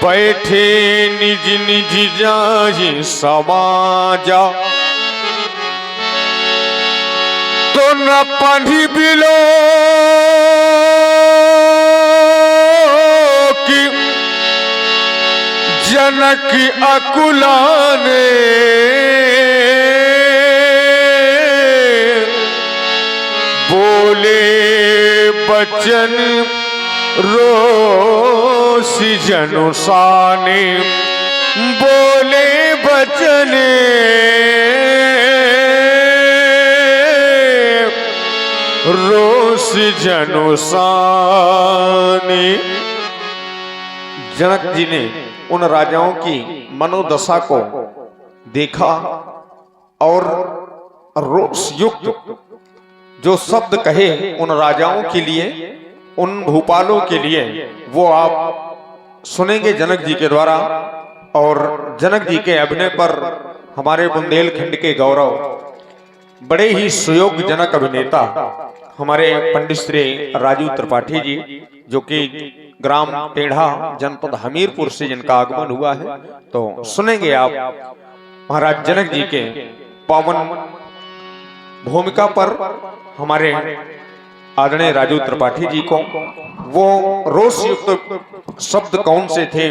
बैठे निज निज जाहि समाजा, तो न पढ़ी बिलो कि जनक अकुलाने, बोले बचन रोसी जनुसाने, बोले बचन रोस जनुसाने। जनक जी ने उन राजाओं की मनोदशा को देखा और रोष युक्त जो शब्द कहे उन राजाओं के लिए, उन भूपालों के लिए, वो आप सुनेंगे जनक जी के द्वारा। और जनक जी के अभिनय पर हमारे बुंदेलखंड के गौरव, बड़े ही सुयोग्य जनक अभिनेता हमारे पंडित श्री राजू त्रिपाठी जी, जो कि ग्राम टेढ़ा जनपद हमीरपुर से जिनका आगमन हुआ है, तो सुनेंगे आप महाराज जनक जी के पावन भूमिका पर हमारे आदरणीय राजू त्रिपाठी जी को। वो रोष युक्त शब्द कौन से थे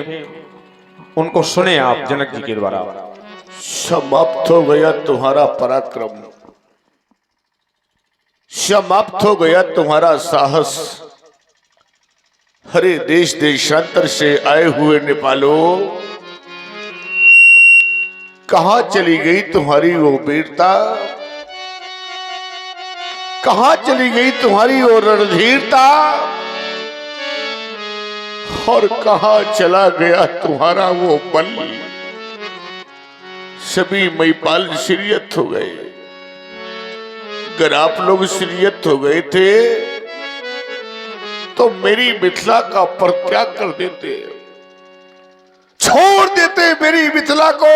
उनको सुने आप जनक जी के द्वारा। समाप्त हो गया तुम्हारा पराक्रम, समाप्त हो गया तुम्हारा साहस। हरे देश देशांतर से आए हुए नेपालों, कहां चली गई तुम्हारी वो वीरता, कहां चली गई तुम्हारी वो रणधीरता, और कहां चला गया तुम्हारा वो बल। सभी महिपाल शिरियत हो गए। अगर आप लोग शिरियत हो गए थे तो मेरी मिथिला का परित्याग कर देते, छोड़ देते मेरी मिथिला को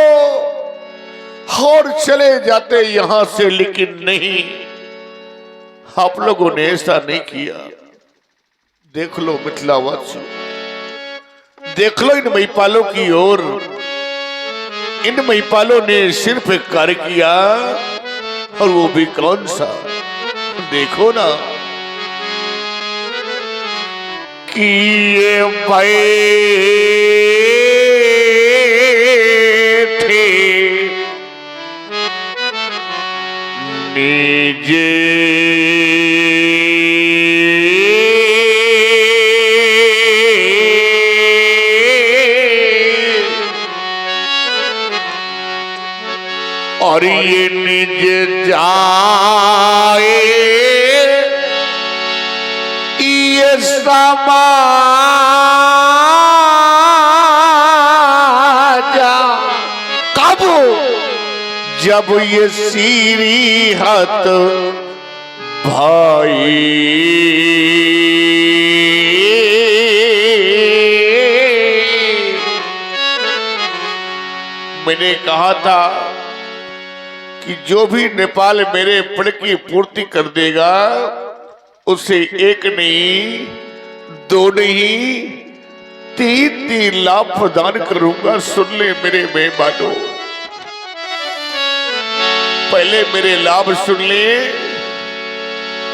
और चले जाते यहां से। लेकिन नहीं, आप लोगों ने ऐसा नहीं किया। देख लो मिथिलावासियों, देख लो इन महिपालों की ओर। इन महिपालों ने सिर्फ एक कार्य किया, और वो भी कौन सा, देखो ना, कि ये बैठे निजे और ये निज जाए ये समाजा, कब जब ये सीरी हत भाई। मैंने कहा था कि जो भी नेपाल मेरे पद की पूर्ति कर देगा उसे एक नहीं, दो नहीं, 3 लाभ प्रदान करूंगा। सुन ले मेरे मेहमानों, पहले मेरे लाभ सुन ले।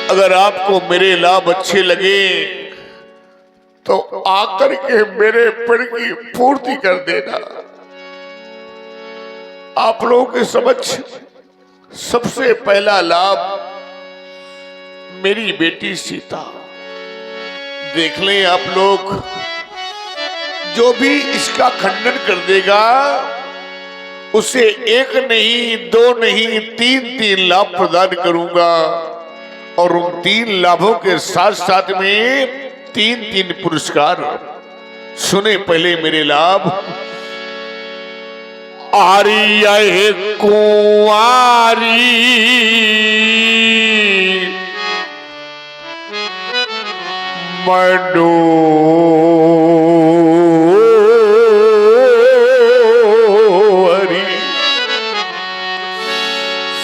अगर आपको मेरे लाभ अच्छे लगे तो आकर के मेरे पद की पूर्ति कर देना। आप लोगों के समक्ष सबसे पहला लाभ मेरी बेटी सीता। देख लें आप लोग, जो भी इसका खंडन कर देगा उसे एक नहीं, दो नहीं, 3 लाभ प्रदान करूंगा। और उन 3 लाभों के साथ साथ में 3 पुरस्कार। सुने पहले मेरे लाभ। आर्य कुंवारी मंडोरी,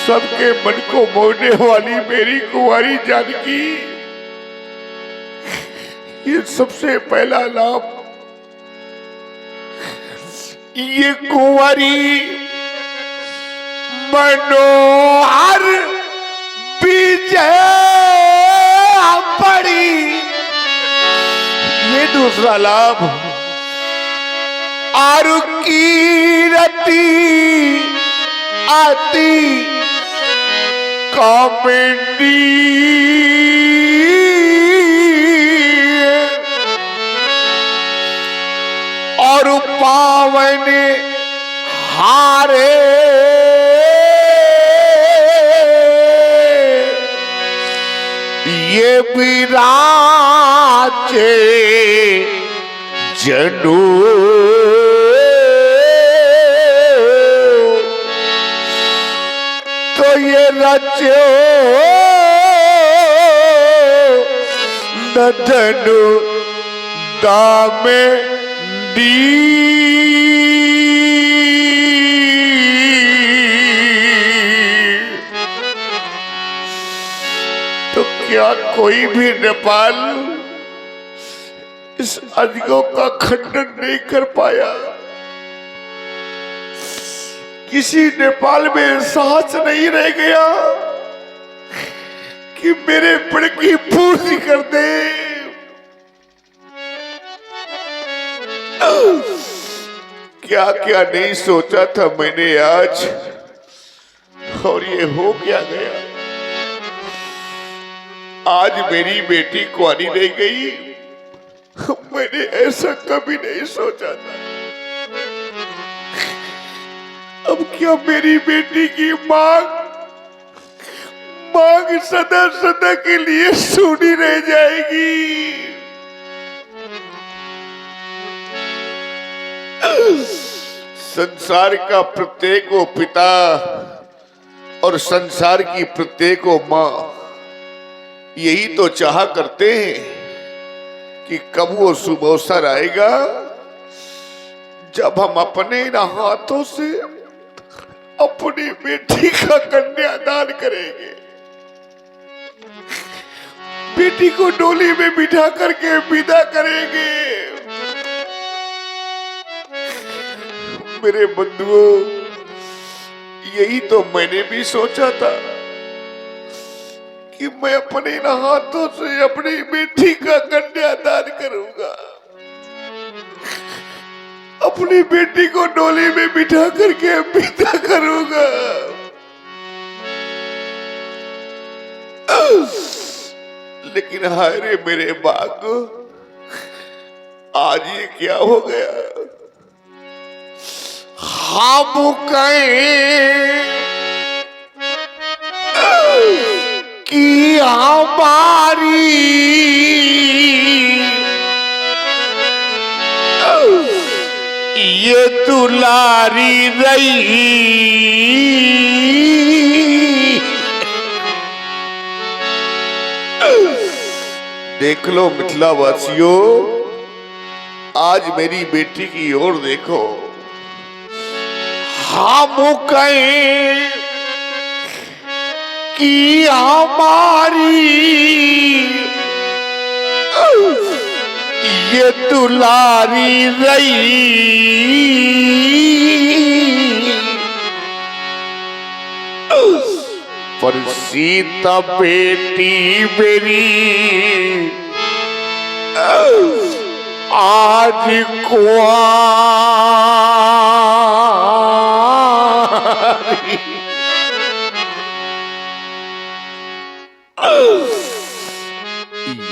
सबके मन को मोहने वाली मेरी कुंवारी जानकी, ये सबसे पहला लाभ ये कुंवरी मनोहर विजय पड़ी। ये दूसरा लाभ। और कीरति अति कॉमेडी और पावन हारे ये विराजे जनु। तो ये रचो नदनु दामे दी। तो क्या कोई भी नेपाल इस अजगों का खंडन नहीं कर पाया? किसी नेपाल में साहस नहीं रह गया कि मेरे प्रण की पूर्ति कर दे। क्या क्या नहीं सोचा था मैंने आज, और ये हो क्या गया। आज मेरी बेटी कुंवारी रह गई। मैंने ऐसा कभी नहीं सोचा था। अब क्या मेरी बेटी की मांग सदा सदा के लिए सूनी रह जाएगी। संसार का प्रत्येक वो पिता और संसार की प्रत्येक वो माँ यही तो चाह करते हैं कि कब वो शुभ अवसर आएगा जब हम अपने हाथों से अपनी बेटी का कन्यादान करेंगे। बेटी को डोली में बिठा करके विदा करेंगे। मेरे बंधुओं, यही तो मैंने भी सोचा था कि मैं अपने हाथों से अपनी बेटी का कन्यादान करूंगा। अपनी बेटी को डोली में बिठा करके विदा करूंगा। लेकिन हाय रे मेरे भाग्य, आज ये क्या हो गया। हम कहें कि हमारी ये दुलारी रही। देख लो मिथिला वासियों, आज मेरी बेटी की ओर देखो। हम कहें कि हमारी ये दुलारी रही। पर सीता बेटी मेरी आज कुंवारी।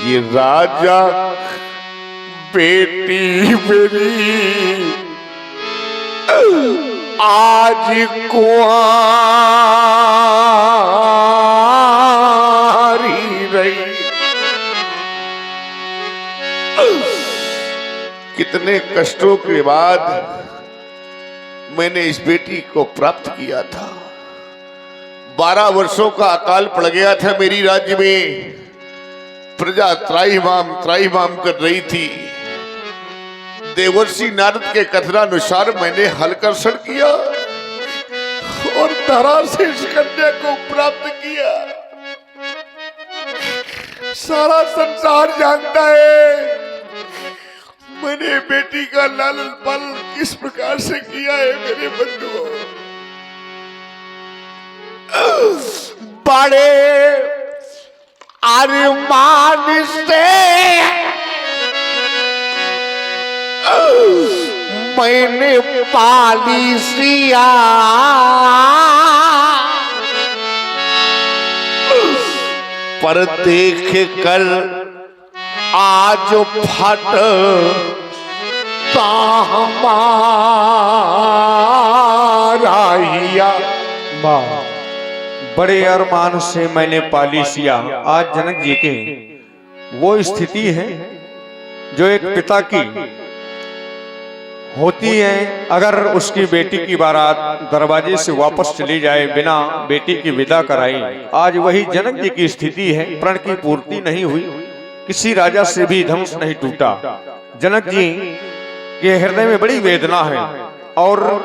ये राजा बेटी मेरी आज कुंवारी रही। कितने कष्टों के बाद मैंने इस बेटी को प्राप्त किया था। 12 वर्षों का अकाल पड़ गया था मेरी राज्य में। प्रजा त्राहिमाम कर रही थी। देवर्षि नारद के कथनानुसार मैंने हलकर्षण किया और धरा से इस कन्या को प्राप्त किया। सारा संसार जानता है मैंने बेटी का लालन पालन किस प्रकार से किया है मेरे बंधुओं। बड़े अरमान से मैंने पाली सिया, पर देख कर आज फट हमारा हिया। बड़े अरमान से मैंने पाली सिया। आज जनक जी के वो स्थिति है जो एक पिता की होती है। अगर उसकी बेटी की बारात दरवाजे से वापस चली जाए बिना बेटी की विदा कराई, आज वही जनक जी की स्थिति है। प्रण की पूर्ति नहीं हुई, किसी राजा से भी धनुष नहीं टूटा। जनक जी के हृदय में बड़ी वेदना है और